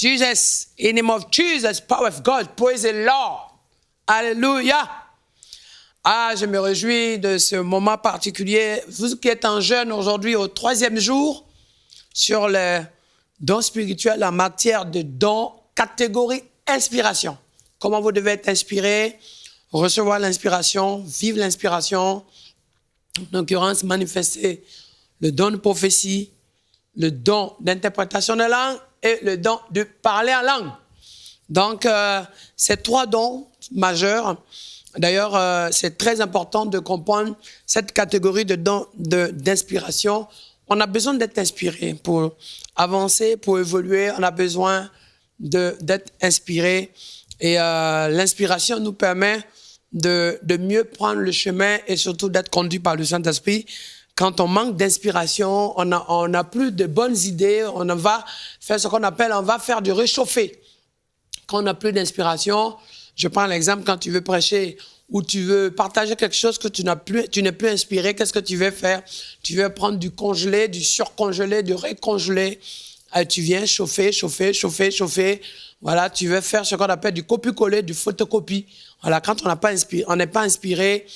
Jesus, in the name of Jesus, power of God, praise the Lord. Alléluia. Ah, je me réjouis de ce moment particulier. Vous qui êtes en jeûne aujourd'hui au 3e jour sur les dons spirituels en matière de dons, catégorie inspiration. Comment vous devez être inspiré, recevoir l'inspiration, vivre l'inspiration, en l'occurrence manifester le don de prophétie, le don d'interprétation de langue et le don de parler en langue. Donc, ces 3 dons majeurs. D'ailleurs, c'est très important de comprendre cette catégorie de dons d'inspiration. On a besoin d'être inspiré pour avancer, pour évoluer. On a besoin d'être inspiré. Et l'inspiration nous permet de mieux prendre le chemin et surtout d'être conduit par le Saint-Esprit. Quand on manque d'inspiration, on n'a plus de bonnes idées. On va faire ce qu'on appelle, on va faire du réchauffé. Quand on n'a plus d'inspiration, je prends l'exemple quand tu veux prêcher ou tu veux partager quelque chose que tu n'es plus inspiré, qu'est-ce que tu veux faire? Tu veux prendre du congelé, du surcongelé, du récongelé. Tu viens chauffer. Voilà, tu veux faire ce qu'on appelle du copie-coller, du photocopie. Voilà, quand on n'est pas inspiré,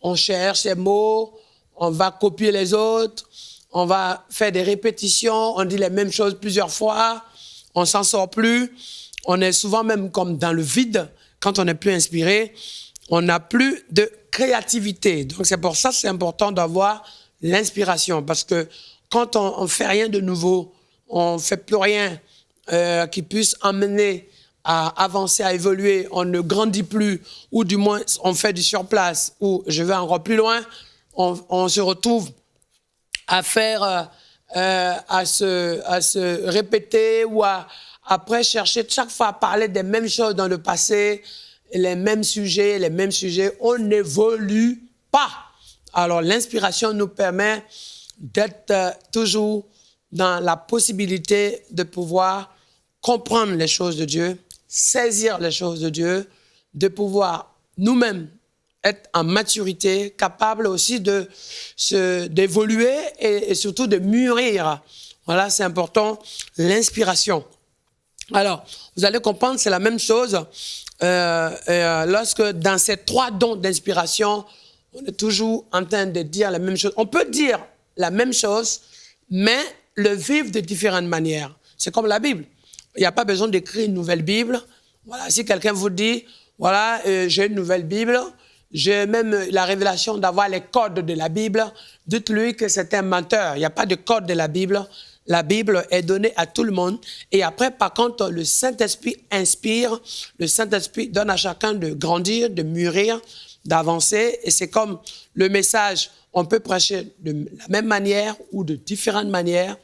on cherche ces mots, on va copier les autres, on va faire des répétitions, on dit les mêmes choses plusieurs fois, on s'en sort plus. On est souvent même comme dans le vide. Quand on n'est plus inspiré, on n'a plus de créativité. Donc, c'est pour ça que c'est important d'avoir l'inspiration. Parce que quand on ne fait rien de nouveau, on ne fait plus rien qui puisse amener à avancer, à évoluer, on ne grandit plus, ou du moins, on fait du surplace, ou je vais encore plus loin, on se retrouve à faire, à se répéter ou après chercher chaque fois à parler des mêmes choses dans le passé, les mêmes sujets, on n'évolue pas. Alors l'inspiration nous permet d'être toujours dans la possibilité de pouvoir comprendre les choses de Dieu, saisir les choses de Dieu, de pouvoir nous-mêmes être en maturité, capable aussi d'évoluer et surtout de mûrir. Voilà, c'est important, l'inspiration. Alors, vous allez comprendre, c'est la même chose lorsque dans ces 3 dons d'inspiration, on est toujours en train de dire la même chose. On peut dire la même chose, mais le vivre de différentes manières. C'est comme la Bible. Il n'y a pas besoin d'écrire une nouvelle Bible. Voilà, si quelqu'un vous dit, voilà, j'ai une nouvelle Bible, j'ai même la révélation d'avoir les codes de la Bible, dites-lui que c'est un menteur. Il n'y a pas de code de la Bible. La Bible est donnée à tout le monde. Et après, par contre, le Saint-Esprit inspire. Le Saint-Esprit donne à chacun de grandir, de mûrir, d'avancer. Et c'est comme le message, on peut prêcher de la même manière ou de différentes manières.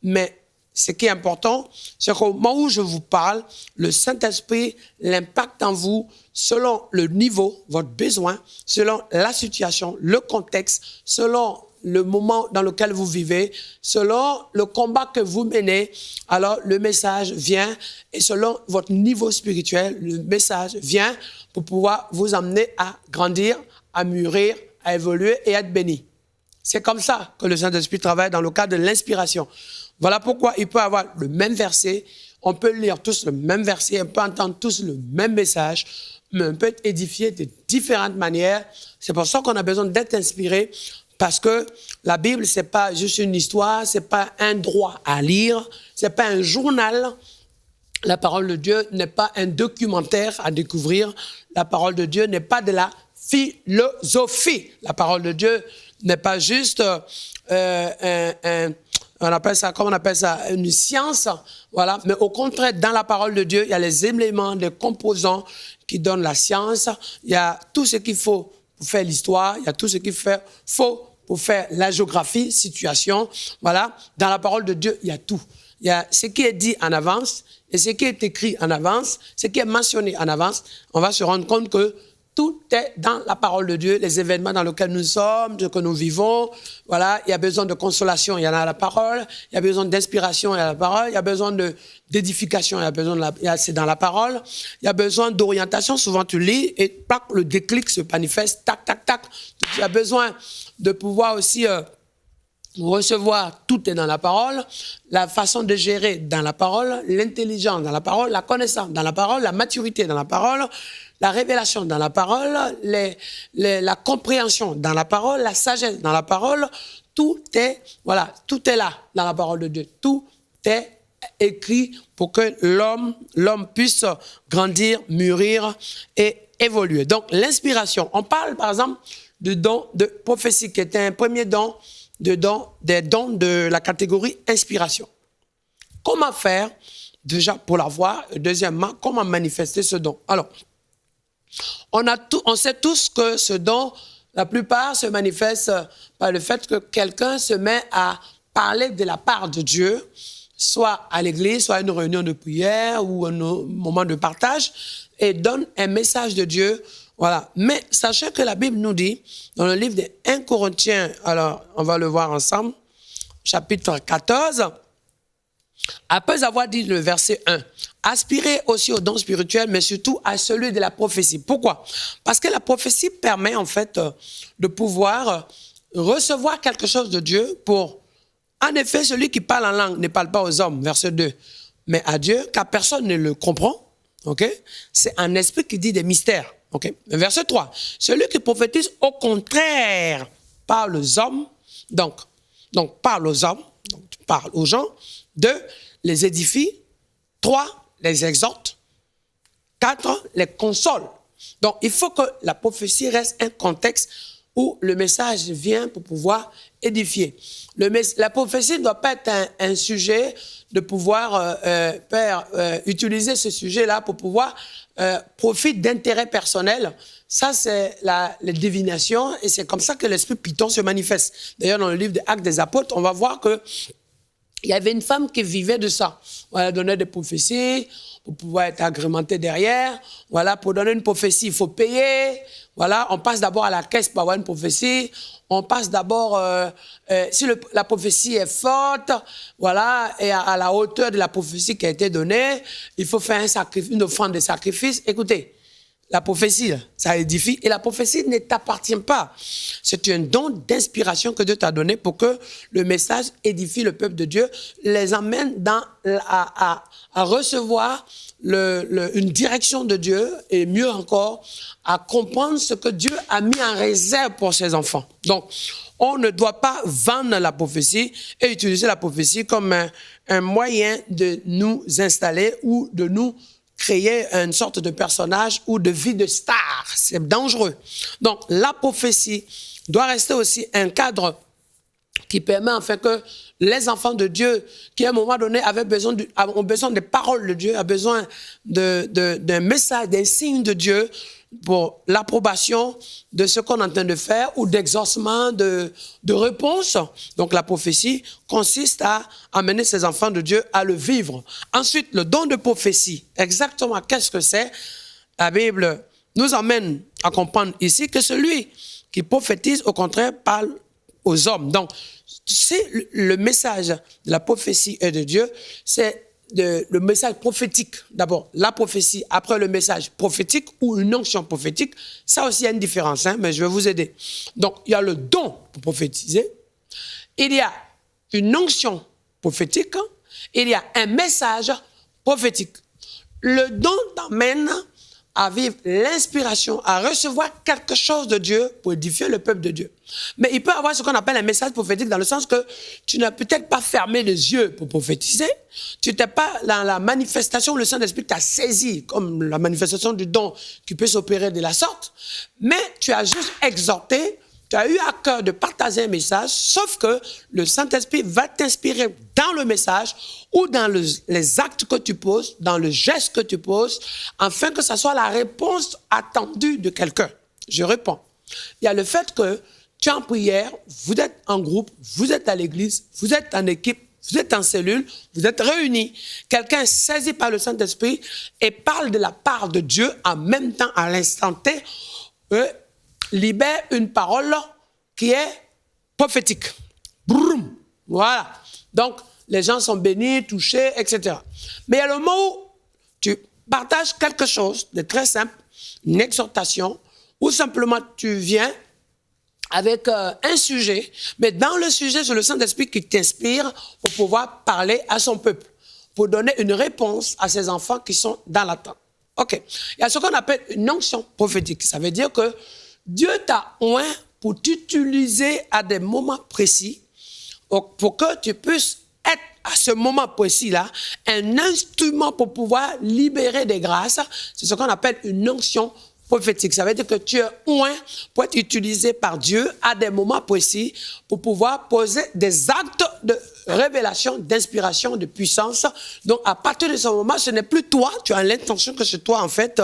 Mais ce qui est important, c'est qu'au moment où je vous parle, le Saint-Esprit l'impacte en vous selon le niveau, votre besoin, selon la situation, le contexte, selon le moment dans lequel vous vivez, selon le combat que vous menez, alors le message vient et selon votre niveau spirituel, le message vient pour pouvoir vous amener à grandir, à mûrir, à évoluer et à être béni. C'est comme ça que le Saint-Esprit travaille dans le cadre de l'inspiration. Voilà pourquoi il peut avoir le même verset, on peut lire tous le même verset, on peut entendre tous le même message, mais on peut être édifié de différentes manières. C'est pour ça qu'on a besoin d'être inspiré. Parce que la Bible, ce n'est pas juste une histoire, ce n'est pas un droit à lire, ce n'est pas un journal. La parole de Dieu n'est pas un documentaire à découvrir. La parole de Dieu n'est pas de la philosophie. La parole de Dieu n'est pas juste, on appelle ça, une science. Voilà. Mais au contraire, dans la parole de Dieu, il y a les éléments, les composants qui donnent la science. Il y a tout ce qu'il faut pour faire l'histoire. Il y a tout ce qu'il faut pour faire la géographie, situation. Voilà. Dans la parole de Dieu, il y a tout. Il y a ce qui est dit en avance et ce qui est écrit en avance, ce qui est mentionné en avance. On va se rendre compte que tout est dans la parole de Dieu, les événements dans lesquels nous sommes, ce que nous vivons. Voilà, il y a besoin de consolation, il y en a à la parole. Il y a besoin d'inspiration, il y a la parole. Il y a besoin d'édification, c'est dans la parole. Il y a besoin d'orientation, souvent tu lis et tac, le déclic se manifeste, tac, tac, tac. Il y a besoin de pouvoir aussi recevoir, tout est dans la parole, la façon de gérer dans la parole, l'intelligence dans la parole, la connaissance dans la parole, la maturité dans la parole, la révélation dans la parole, la compréhension dans la parole, la sagesse dans la parole, tout est là dans la parole de Dieu. Tout est écrit pour que l'homme puisse grandir, mûrir et évoluer. Donc, l'inspiration. On parle, par exemple, du don de prophétie, qui est un premier don, des dons de la catégorie inspiration. Comment faire, déjà, pour l'avoir? Deuxièmement, comment manifester ce don? Alors, on sait tous que ce don, la plupart, se manifeste par le fait que quelqu'un se met à parler de la part de Dieu, soit à l'église, soit à une réunion de prière ou un moment de partage, et donne un message de Dieu. Voilà. Mais sachez que la Bible nous dit, dans le livre des 1 Corinthiens, alors on va le voir ensemble, chapitre 14, après avoir dit le verset 1, aspirez aussi au don spirituel, mais surtout à celui de la prophétie. Pourquoi? Parce que la prophétie permet en fait de pouvoir recevoir quelque chose de Dieu pour... En effet, celui qui parle en langue ne parle pas aux hommes, verset 2, mais à Dieu, car personne ne le comprend. Okay? C'est un esprit qui dit des mystères. Okay? Verset 3, celui qui prophétise, au contraire, parle aux hommes, donc parle aux hommes, donc parle aux gens. 2, les édifie. 3, les exhorte. 4, les console. Donc, il faut que la prophétie reste un contexte où le message vient pour pouvoir édifier. La prophétie ne doit pas être un sujet de pouvoir utiliser ce sujet-là pour pouvoir profiter d'intérêts personnels. Ça, c'est la divination et c'est comme ça que l'esprit Python se manifeste. D'ailleurs, dans le livre des Actes des Apôtres, on va voir que il y avait une femme qui vivait de ça. Elle donnait des prophéties pour pouvoir être agrémentée derrière. Voilà, pour donner une prophétie, il faut payer. Voilà, on passe d'abord à la caisse pour avoir une prophétie. On passe d'abord, si la prophétie est forte, voilà, et à la hauteur de la prophétie qui a été donnée, il faut faire une offrande de sacrifice. Écoutez, la prophétie, ça édifie. Et la prophétie ne t'appartient pas. C'est un don d'inspiration que Dieu t'a donné pour que le message édifie le peuple de Dieu, les emmène à recevoir une direction de Dieu et mieux encore, à comprendre ce que Dieu a mis en réserve pour ses enfants. Donc, on ne doit pas vendre la prophétie et utiliser la prophétie comme un moyen de nous installer ou de nous créer une sorte de personnage ou de vie de star. C'est dangereux. Donc, la prophétie doit rester aussi un cadre qui permet en fait que les enfants de Dieu, qui à un moment donné ont besoin des paroles de Dieu, ont besoin d'un message, d'un signe de Dieu pour l'approbation de ce qu'on est en train de faire ou d'exaucement, de réponse. Donc la prophétie consiste à amener ces enfants de Dieu à le vivre. Ensuite, le don de prophétie, exactement qu'est-ce que c'est? La Bible nous emmène à comprendre ici que celui qui prophétise, au contraire, parle aux hommes. Donc, c'est le message de la prophétie et de Dieu, c'est le message prophétique. D'abord, la prophétie, après le message prophétique ou une onction prophétique. Ça aussi, il y a une différence, hein, mais je vais vous aider. Donc, il y a le don pour prophétiser. Il y a une onction prophétique. Il y a un message prophétique. Le don t'emmène à vivre l'inspiration, à recevoir quelque chose de Dieu pour édifier le peuple de Dieu. Mais il peut y avoir ce qu'on appelle un message prophétique dans le sens que tu n'as peut-être pas fermé les yeux pour prophétiser, tu n'es pas dans la manifestation où le Saint-Esprit t'a saisi, comme la manifestation du don qui peut s'opérer de la sorte, mais tu as juste exhorté, tu as eu à cœur de partager un message, sauf que le Saint-Esprit va t'inspirer dans le message ou dans les actes que tu poses, dans le geste que tu poses, afin que ça soit la réponse attendue de quelqu'un. Je réponds. Il y a le fait que tu es en prière, vous êtes en groupe, vous êtes à l'église, vous êtes en équipe, vous êtes en cellule, vous êtes réunis. Quelqu'un est saisi par le Saint-Esprit et parle de la part de Dieu en même temps, à l'instant T, libère une parole qui est prophétique. Broum. Voilà. Donc, les gens sont bénis, touchés, etc. Mais il y a le moment où tu partages quelque chose de très simple, une exhortation, ou simplement tu viens avec un sujet, mais dans le sujet, c'est le Saint-Esprit qui t'inspire pour pouvoir parler à son peuple, pour donner une réponse à ses enfants qui sont dans l'attente. OK. Il y a ce qu'on appelle une onction prophétique. Ça veut dire que Dieu t'a oint pour t'utiliser à des moments précis pour que tu puisses être à ce moment précis-là un instrument pour pouvoir libérer des grâces. C'est ce qu'on appelle une onction prophétique. Ça veut dire que tu es oint pour être utilisé par Dieu à des moments précis pour pouvoir poser des actes de révélation, d'inspiration, de puissance. Donc, à partir de ce moment, ce n'est plus toi, tu as l'intention que c'est toi, en fait,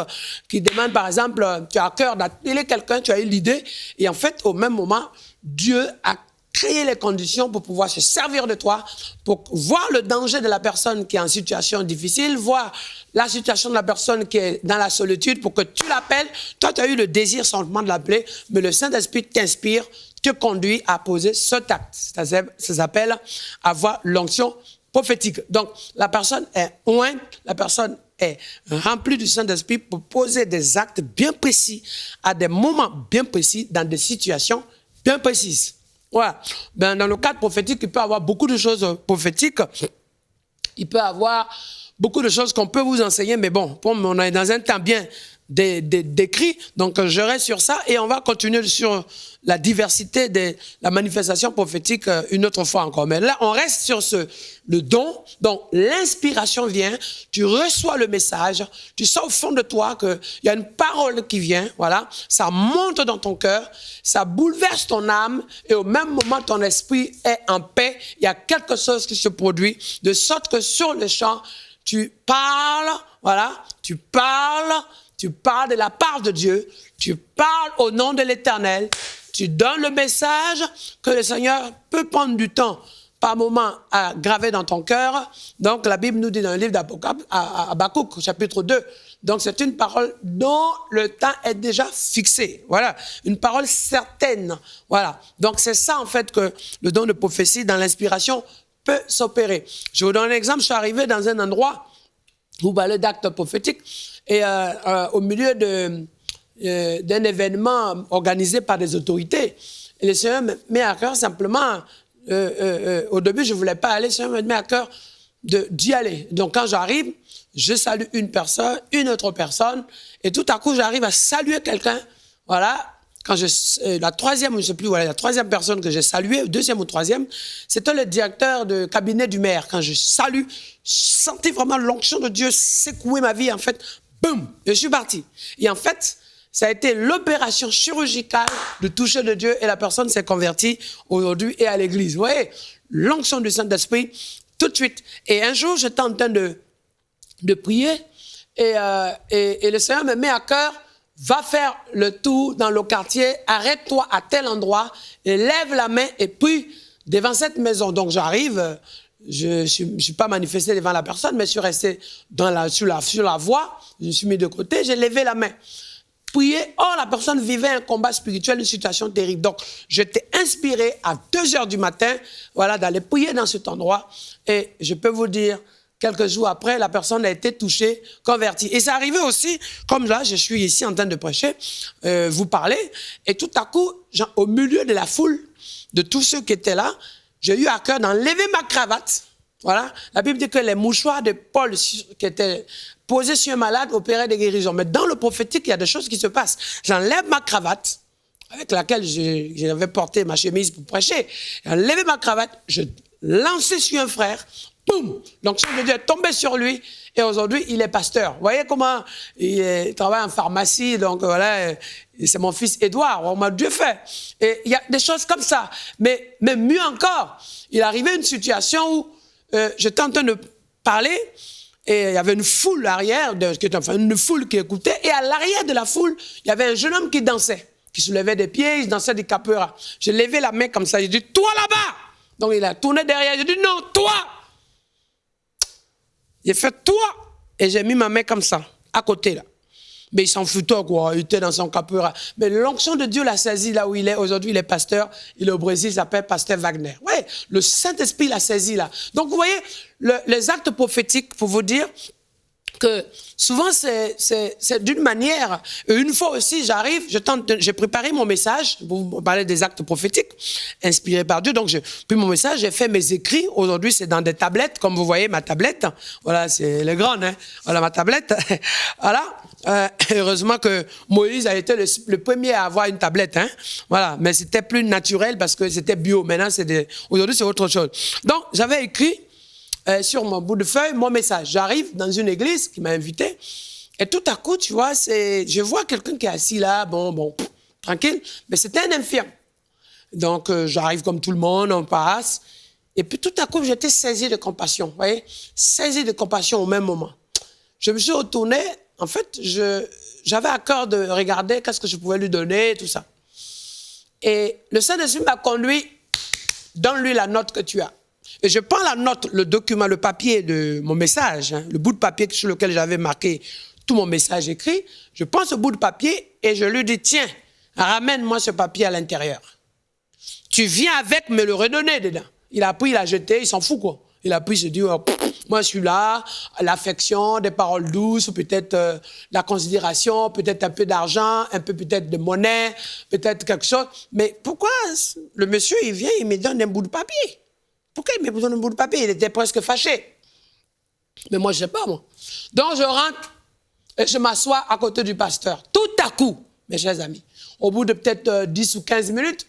qui demande, par exemple, tu as à cœur d'appeler quelqu'un, tu as eu l'idée, et en fait, au même moment, Dieu a créer les conditions pour pouvoir se servir de toi, pour voir le danger de la personne qui est en situation difficile, voir la situation de la personne qui est dans la solitude, pour que tu l'appelles. Toi, tu as eu le désir simplement de l'appeler, mais le Saint-Esprit t'inspire, te conduit à poser ce acte. Ça s'appelle avoir l'onction prophétique. Donc, la personne est ointe, la personne est remplie du Saint-Esprit pour poser des actes bien précis, à des moments bien précis, dans des situations bien précises. Voilà. Ben, dans le cadre prophétique, il peut y avoir beaucoup de choses prophétiques. Il peut y avoir beaucoup de choses qu'on peut vous enseigner, mais bon, on est dans un temps bien décrit, donc je reste sur ça et on va continuer sur la diversité de la manifestation prophétique une autre fois encore. Mais là, on reste sur le don. Donc, l'inspiration vient, tu reçois le message, tu sens au fond de toi qu'il y a une parole qui vient, voilà, ça monte dans ton cœur, ça bouleverse ton âme et au même moment, ton esprit est en paix. Il y a quelque chose qui se produit, de sorte que sur le champ, tu parles, voilà, tu parles de la part de Dieu, tu parles au nom de l'Éternel, tu donnes le message que le Seigneur peut prendre du temps par moment à graver dans ton cœur. Donc la Bible nous dit dans le livre d'Habakkuk, chapitre 2, donc c'est une parole dont le temps est déjà fixé. Voilà, une parole certaine. Voilà, donc c'est ça en fait que le don de prophétie dans l'inspiration peut s'opérer. Je vous donne un exemple, je suis arrivé dans un endroit où vous parlez d'actes prophétiques et au milieu d'un événement organisé par des autorités. Et le Seigneur me met à cœur simplement, au début je ne voulais pas aller, le Seigneur me met à cœur d'y aller. Donc quand j'arrive, je salue une personne, une autre personne, et tout à coup j'arrive à saluer quelqu'un, voilà. Quand la troisième, je ne sais plus, voilà, la troisième personne que j'ai saluée, deuxième ou troisième, c'était le directeur de cabinet du maire. Quand je salue, je sentais vraiment l'onction de Dieu secouer ma vie, en fait, boum, je suis parti. Et en fait, ça a été l'opération chirurgicale de toucher de Dieu et la personne s'est convertie aujourd'hui et à l'église. Vous voyez, l'onction du Saint-Esprit, tout de suite. Et un jour, j'étais en train de prier et le Seigneur me met à cœur, va faire le tour dans le quartier, arrête-toi à tel endroit, et lève la main et prie devant cette maison. Donc j'arrive, je ne suis pas manifesté devant la personne, mais je suis resté sur la voie, je me suis mis de côté, j'ai levé la main. Prier, la personne vivait un combat spirituel, une situation terrible. Donc j'étais inspiré à 2h du matin, voilà, d'aller prier dans cet endroit, et je peux vous dire, quelques jours après, la personne a été touchée, convertie. Et c'est arrivé aussi, comme là, je suis ici en train de prêcher, vous parler, et tout à coup, au milieu de la foule, de tous ceux qui étaient là, j'ai eu à cœur d'enlever ma cravate. Voilà. La Bible dit que les mouchoirs de Paul qui étaient posés sur un malade opéraient des guérisons. Mais dans le prophétique, il y a des choses qui se passent. J'enlève ma cravate, avec laquelle j'avais porté ma chemise pour prêcher. J'ai enlevé ma cravate, je lançais sur un frère, boum! L'onction de Dieu est tombée sur lui et aujourd'hui, il est pasteur. Vous voyez comment il travaille en pharmacie, donc voilà, c'est mon fils Édouard, vraiment Dieu fait. Et il y a des choses comme ça. Mais mieux encore, il arrivait une situation où j'étais en train de parler et il y avait une foule arrière, une foule qui écoutait, et à l'arrière de la foule, il y avait un jeune homme qui dansait, qui soulevait des pieds, il dansait des capoeiras. J'ai levé la main comme ça, j'ai dit, toi là-bas! Donc il a tourné derrière, j'ai dit, non, toi! J'ai fait toi et j'ai mis ma main comme ça, à côté là. Mais il s'en foutait quoi, il était dans son capoeira. Mais l'onction de Dieu l'a saisi là où il est. Aujourd'hui, il est pasteur. Il est au Brésil, il s'appelle Pasteur Wagner. Oui, le Saint-Esprit l'a saisi là. Donc vous voyez, les actes prophétiques, pour vous dire, que souvent c'est d'une manière. Une fois aussi, j'arrive, j'ai préparé mon message, vous parlez des actes prophétiques, inspirés par Dieu, donc j'ai pris mon message, j'ai fait mes écrits, aujourd'hui c'est dans des tablettes, comme vous voyez ma tablette, voilà, c'est les grandes, hein. Voilà ma tablette, voilà. Heureusement que Moïse a été le premier à avoir une tablette, hein. Voilà, mais c'était plus naturel parce que c'était bio, maintenant aujourd'hui c'est autre chose. Donc j'avais écrit sur mon bout de feuille, mon message. J'arrive dans une église qui m'a invité et tout à coup, tu vois, je vois quelqu'un qui est assis là, bon, tranquille, mais c'était un infirme. Donc, j'arrive comme tout le monde, on passe. Et puis tout à coup, j'étais saisi de compassion, vous voyez, saisi de compassion au même moment. Je me suis retourné, en fait, j'avais à cœur de regarder qu'est-ce que je pouvais lui donner, tout ça. Et le Saint-Esprit m'a conduit, donne-lui la note que tu as. Et je prends la note, le document, le papier de mon message, hein, le bout de papier sur lequel j'avais marqué tout mon message écrit. Je prends ce bout de papier et je lui dis, tiens, ramène-moi ce papier à l'intérieur. Tu viens avec me le redonner dedans. Il a pris, il a jeté, il s'en fout quoi. Il a pris, il se dit, oh, moi je suis là, l'affection, des paroles douces, peut-être la considération, peut-être un peu d'argent, un peu peut-être de monnaie, peut-être quelque chose. Mais pourquoi le monsieur, il vient, il me donne un bout de papier? Pourquoi il m'a besoin d'un bout de papier? Il était presque fâché. Mais moi, je ne sais pas, moi. Donc, je rentre et je m'assois à côté du pasteur. Tout à coup, mes chers amis, au bout de peut-être 10 ou 15 minutes,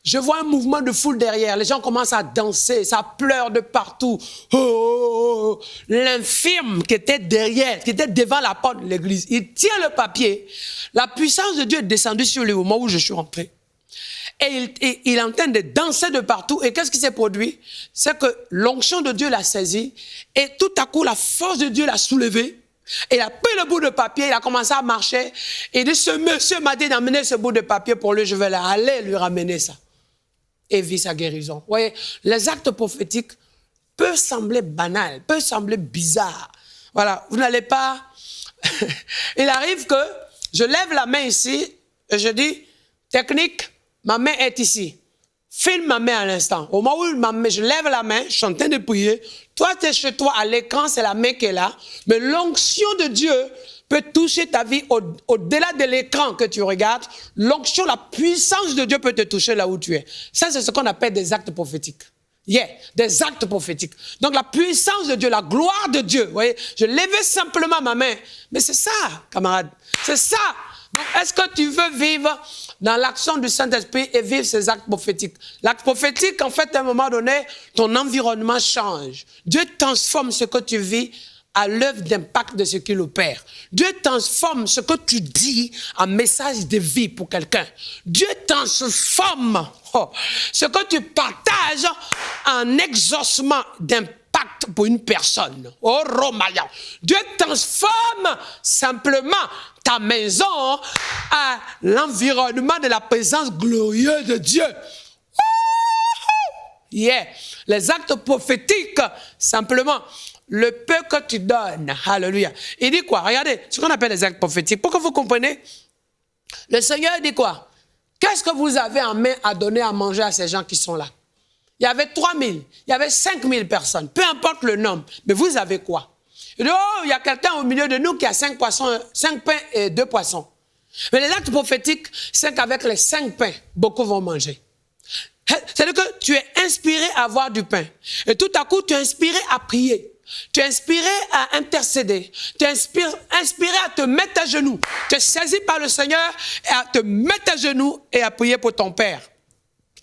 je vois un mouvement de foule derrière. Les gens commencent à danser, ça pleure de partout. Oh, oh, oh. L'infirme qui était derrière, qui était devant la porte de l'église, il tient le papier. La puissance de Dieu est descendue sur lui au moment où je suis rentré. Et il est en train de danser de partout. Et qu'est-ce qui s'est produit? C'est que l'onction de Dieu l'a saisi. Et tout à coup, la force de Dieu l'a soulevé. Et il a pris le bout de papier, il a commencé à marcher. Et il dit, ce monsieur m'a dit d'amener ce bout de papier pour lui. Je vais aller lui ramener ça. Et vit sa guérison. Vous voyez, les actes prophétiques peuvent sembler banals, peuvent sembler bizarres. Voilà, vous n'allez pas... Il arrive que je lève la main ici et je dis, technique, ma main est ici. Filme ma main à l'instant. Au moment où je lève la main, je suis en train de prier. Toi, tu es chez toi, à l'écran, c'est la main qui est là. Mais l'onction de Dieu peut toucher ta vie au-delà de l'écran que tu regardes. L'onction, la puissance de Dieu peut te toucher là où tu es. Ça, c'est ce qu'on appelle des actes prophétiques. Des actes prophétiques. Donc, la puissance de Dieu, la gloire de Dieu. Vous voyez, je levais simplement ma main. Mais c'est ça, camarade. C'est ça. Donc, est-ce que tu veux vivre dans l'action du Saint-Esprit et vivre ces actes prophétiques? L'acte prophétique, en fait, à un moment donné, ton environnement change. Dieu transforme ce que tu vis à l'œuvre d'impact de ce qu'il opère. Dieu transforme ce que tu dis en message de vie pour quelqu'un. Dieu transforme ce que tu partages en exaucement d'impact pour une personne. Oh, Romaya. Dieu transforme simplement ta maison à l'environnement de la présence glorieuse de Dieu. Les actes prophétiques, simplement, le peu que tu donnes. Alléluia. Il dit quoi? Regardez, ce qu'on appelle les actes prophétiques. Pour que vous compreniez, le Seigneur dit quoi? Qu'est-ce que vous avez en main à donner à manger à ces gens qui sont là? Il y avait 3000, il y avait 5000 personnes, peu importe le nombre, mais vous avez quoi? Il dit, oh, il y a quelqu'un au milieu de nous qui a 5 pains et 2 poissons. Mais les actes prophétiques, c'est qu'avec les 5 pains, beaucoup vont manger. C'est-à-dire que tu es inspiré à avoir du pain. Et tout à coup, tu es inspiré à prier. Tu es inspiré à intercéder. Tu es inspiré à te mettre à genoux. Tu es saisi par le Seigneur et à te mettre à genoux et à prier pour ton père,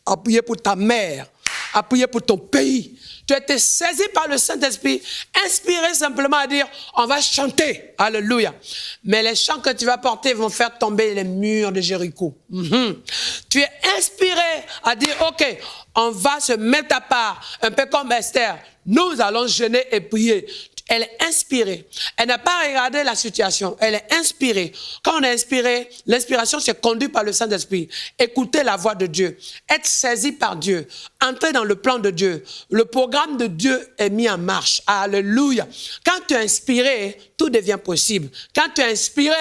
à prier pour ta mère, à prier pour ton pays. Tu as été saisi par le Saint-Esprit, inspiré simplement à dire, on va chanter, alléluia. Mais les chants que tu vas porter vont faire tomber les murs de Jéricho. Tu es inspiré à dire, ok, on va se mettre à part, un peu comme Esther. Nous allons jeûner et prier. Elle est inspirée. Elle n'a pas regardé la situation. Elle est inspirée. Quand on est inspiré, l'inspiration c'est conduit par le Saint-Esprit. Écouter la voix de Dieu. Être saisi par Dieu. Entrer dans le plan de Dieu. Le programme de Dieu est mis en marche. Alléluia. Quand tu es inspiré, tout devient possible. Quand tu es inspiré,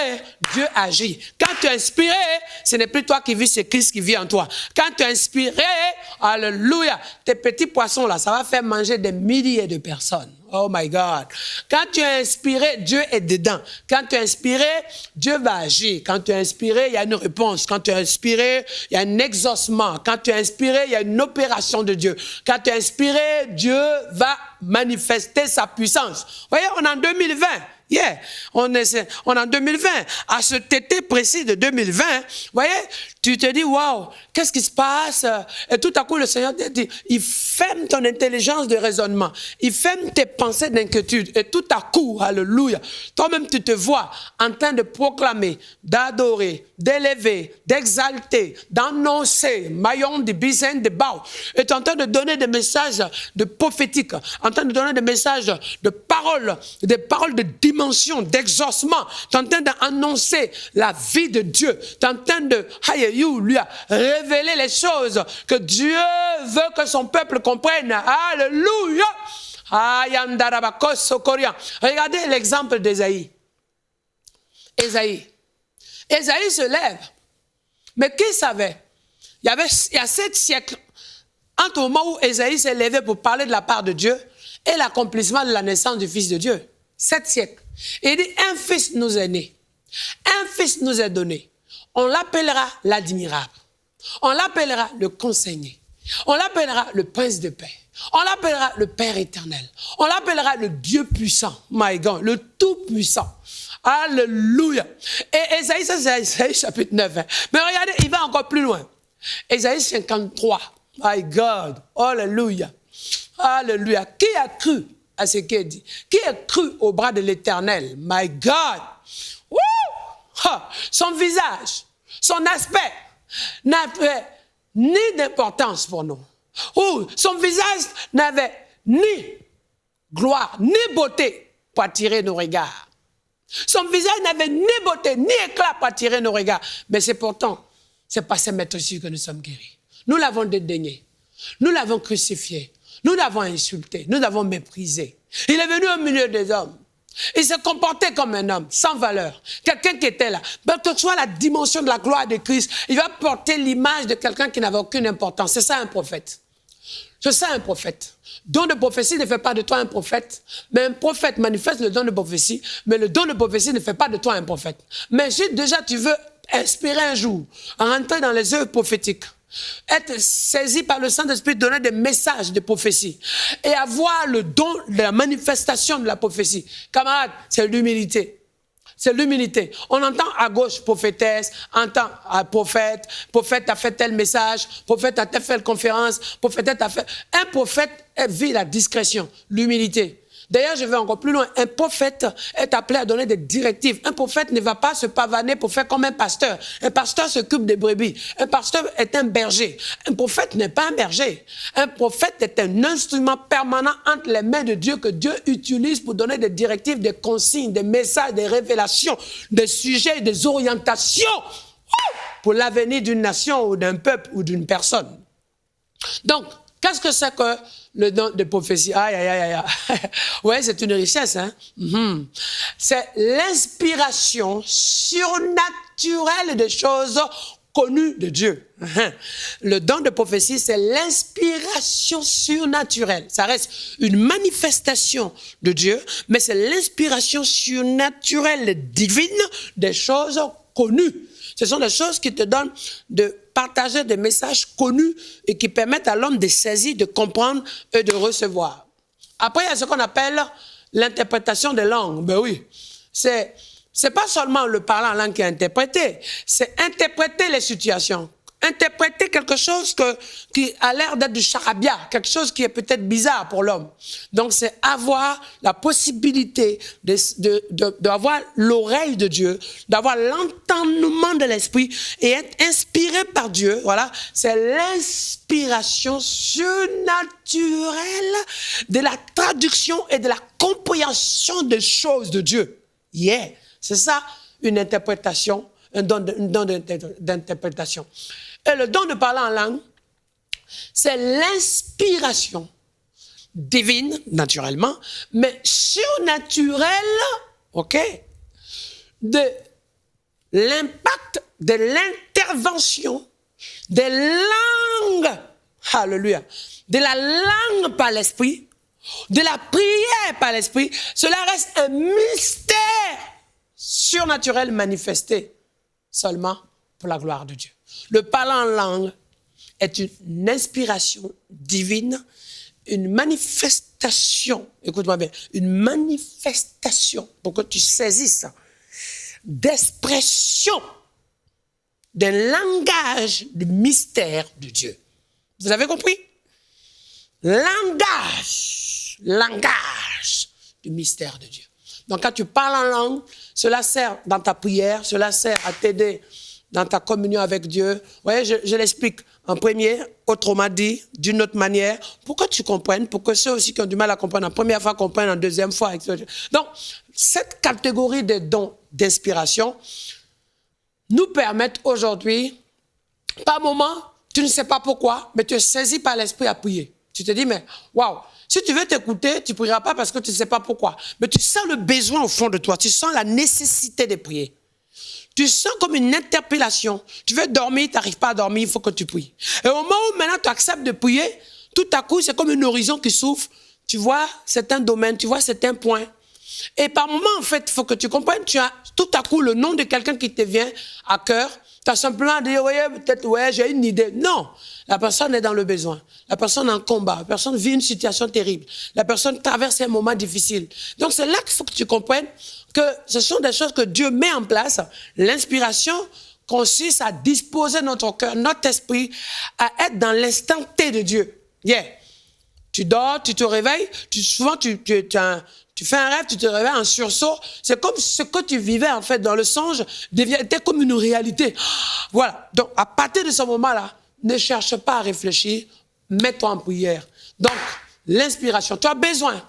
Dieu agit. Quand tu es inspiré, ce n'est plus toi qui vis, c'est Christ qui vit en toi. Quand tu es inspiré, alléluia, tes petits poissons là, ça va faire manger des milliers de personnes. Oh my God. Quand tu es inspiré, Dieu est dedans. Quand tu es inspiré, Dieu va agir. Quand tu es inspiré, il y a une réponse. Quand tu es inspiré, il y a un exaucement. Quand tu es inspiré, il y a une opération de Dieu. Quand tu es inspiré, Dieu va manifester sa puissance. Vous voyez, on est en 2020. Yeah, on est en 2020. À ce été précis de 2020, vous voyez, tu te dis, waouh, qu'est-ce qui se passe? Et tout à coup, le Seigneur te dit, il ferme ton intelligence de raisonnement. Il ferme tes pensées d'inquiétude. Et tout à coup, alléluia, toi-même, tu te vois en train de proclamer, d'adorer, d'élever, d'exalter, d'annoncer, maillon de bisaine de bao. Et tu es en train de donner des messages de prophétiques, en train de donner des messages de paroles, des paroles de dimension, d'exaucement. Tu es en train d'annoncer la vie de Dieu. Tu es en train de, alléluia, révéler les choses que Dieu veut que son peuple comprenne. Alléluia. Regardez l'exemple d'Ésaïe. Ésaïe se lève. Mais qui savait? Il y a 7 siècles, entre le moment où Ésaïe s'est levé pour parler de la part de Dieu et l'accomplissement de la naissance du Fils de Dieu. 7 siècles. Et il dit, un fils nous est né. Un fils nous est donné. On l'appellera l'admirable. On l'appellera le conseiller. On l'appellera le prince de paix. On l'appellera le Père éternel. On l'appellera le Dieu puissant. My God, le tout-puissant. Alléluia. Et Ésaïe, ça c'est Ésaïe chapitre 9. Hein. Mais regardez, il va encore plus loin. Ésaïe 53. My God. Alléluia. Alléluia. Qui a cru à ce qu'il dit? Qui a cru au bras de l'Éternel? My God. Woo! Ha! Son visage, son aspect n'avait ni d'importance pour nous. Son visage n'avait ni gloire, ni beauté pour attirer nos regards. Son visage n'avait ni beauté, ni éclat pour attirer nos regards. Mais c'est pourtant, c'est par ses maîtres aussi que nous sommes guéris. Nous l'avons dédaigné. Nous l'avons crucifié. Nous l'avons insulté. Nous l'avons méprisé. Il est venu au milieu des hommes. Il s'est comporté comme un homme, sans valeur. Quelqu'un qui était là. Ben, que ce soit la dimension de la gloire de Christ, il va porter l'image de quelqu'un qui n'avait aucune importance. C'est ça un prophète. C'est ça un prophète. Don de prophétie ne fait pas de toi un prophète, mais un prophète manifeste le don de prophétie, mais le don de prophétie ne fait pas de toi un prophète. Mais si déjà tu veux inspirer un jour, rentrer dans les œuvres prophétiques, être saisi par le Saint-Esprit, donner des messages de prophétie et avoir le don de la manifestation de la prophétie. Camarades, c'est l'humilité. C'est l'humilité. On entend à gauche prophétesse, entend à prophète, prophète a fait tel message, prophète a fait telle conférence, prophète a fait... Un prophète vit la discrétion, l'humilité. D'ailleurs, je vais encore plus loin. Un prophète est appelé à donner des directives. Un prophète ne va pas se pavaner pour faire comme un pasteur. Un pasteur s'occupe des brebis. Un pasteur est un berger. Un prophète n'est pas un berger. Un prophète est un instrument permanent entre les mains de Dieu que Dieu utilise pour donner des directives, des consignes, des messages, des révélations, des sujets, des orientations pour l'avenir d'une nation ou d'un peuple ou d'une personne. Donc, qu'est-ce que c'est que le don de prophétie? Aïe, aïe, aïe, aïe. Oui, c'est une richesse. Hein? C'est l'inspiration surnaturelle des choses connues de Dieu. Le don de prophétie, c'est l'inspiration surnaturelle. Ça reste une manifestation de Dieu, mais c'est l'inspiration surnaturelle divine des choses connues. Ce sont des choses qui te donnent de partager des messages connus et qui permettent à l'homme de saisir, de comprendre et de recevoir. Après, il y a ce qu'on appelle l'interprétation des langues. Ben oui, c'est pas seulement le parler en langue qui est interprété, c'est interpréter les situations. Interpréter quelque chose qui a l'air d'être du charabia, quelque chose qui est peut-être bizarre pour l'homme. Donc, c'est avoir la possibilité d'avoir l'oreille de Dieu, d'avoir l'entendement de l'esprit et être inspiré par Dieu. Voilà, c'est l'inspiration surnaturelle de la traduction et de la compréhension des choses de Dieu. Yeah, c'est ça une interprétation, un don d'interprétation. Et le don de parler en langue, c'est l'inspiration divine, naturellement, mais surnaturelle, ok, de l'impact de l'intervention des langues, alléluia, de la langue par l'esprit de la prière par l'Esprit, cela reste un mystère surnaturel manifesté seulement pour la gloire de Dieu. Le parler en langue est une inspiration divine, une manifestation, écoute-moi bien, une manifestation, pour que tu saisisses ça, d'expression d'un langage de mystère de Dieu. Vous avez compris? Langage du mystère de Dieu. Donc quand tu parles en langue, cela sert dans ta prière, cela sert à t'aider dans ta communion avec Dieu. Vous voyez, je l'explique en premier, autrement dit, d'une autre manière, pour que tu comprennes, pour que ceux aussi qui ont du mal à comprendre la première fois comprennent la deuxième fois. Etc. Donc, cette catégorie de dons d'inspiration nous permettent aujourd'hui, par moment, tu ne sais pas pourquoi, mais tu es saisi par l'Esprit à prier. Tu te dis, mais waouh, si tu veux t'écouter, tu ne prieras pas parce que tu ne sais pas pourquoi. Mais tu sens le besoin au fond de toi, tu sens la nécessité de prier. Tu sens comme une interpellation. Tu veux dormir, tu n'arrives pas à dormir, il faut que tu pries. Et au moment où maintenant tu acceptes de prier, tout à coup, c'est comme un horizon qui s'ouvre. Tu vois certains domaines, tu vois certains points. Et par moment, en fait, il faut que tu comprennes, tu as tout à coup le nom de quelqu'un qui te vient à cœur. Tu as simplement dit, ouais, peut-être, ouais, j'ai une idée. Non, la personne est dans le besoin. La personne est en combat. La personne vit une situation terrible. La personne traverse un moment difficile. Donc, c'est là qu'il faut que tu comprennes que ce sont des choses que Dieu met en place. L'inspiration consiste à disposer notre cœur, notre esprit, à être dans l'instant T de Dieu. Yeah. Tu dors, tu te réveilles, souvent tu fais un rêve, tu te réveilles en sursaut. C'est comme ce que tu vivais en fait dans le songe était comme une réalité. Voilà. Donc à partir de ce moment-là, ne cherche pas à réfléchir, mets-toi en prière. Donc l'inspiration, tu as besoin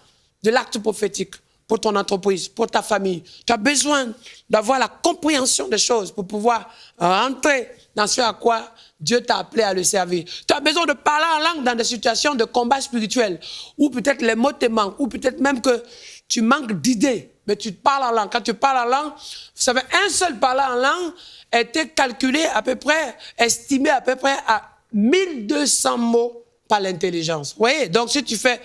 de l'acte prophétique pour ton entreprise, pour ta famille. Tu as besoin d'avoir la compréhension des choses pour pouvoir rentrer dans ce à quoi Dieu t'a appelé à le servir. Tu as besoin de parler en langue dans des situations de combat spirituel, où peut-être les mots te manquent, ou peut-être même que tu manques d'idées, mais tu parles en langue. Quand tu parles en langue, vous savez, un seul parler en langue était calculé à peu près, estimé à peu près à 1200 mots par l'intelligence. Vous voyez? Donc si tu fais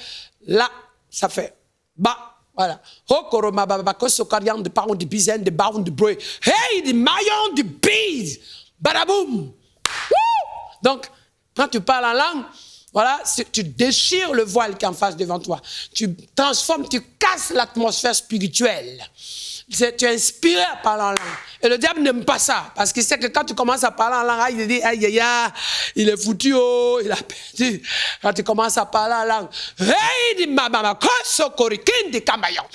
là, ça fait bas. Voilà. De parents de bizaine, de barons de bruit. Hey, des maillons de bise. Badaboum. Donc, quand tu parles en langue, voilà, tu déchires le voile qui est en face devant toi. Tu transformes, tu casses l'atmosphère spirituelle. Tu es inspiré à parler en langue. Et le diable n'aime pas ça. Parce qu'il sait que quand tu commences à parler en langue, il dit, aïe, aïe, aïe, il est foutu, oh, il a perdu. Quand tu commences à parler en langue, hey, di mama, koso korikin di kamayon.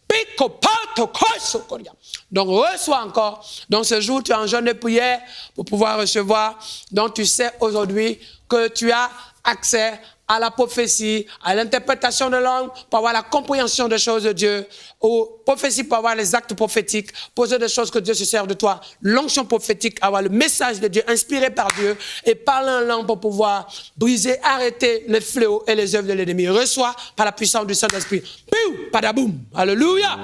Pico pato koso koria. Donc, reçois encore. Donc, ce jour, tu es en jeûne de prière pour pouvoir recevoir. Donc, tu sais aujourd'hui que tu as accès à la prophétie, à l'interprétation de langue, pour avoir la compréhension des choses de Dieu, aux prophéties pour avoir les actes prophétiques, poser des choses que Dieu se sert de toi, l'onction prophétique, avoir le message de Dieu inspiré par Dieu et parler en langue pour pouvoir briser, arrêter les fléaux et les œuvres de l'ennemi. Reçois par la puissance du Saint-Esprit. Piou, padaboum, alléluia.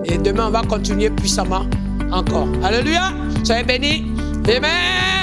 Et demain, on va continuer puissamment encore. Alléluia. Soyez bénis. Amen.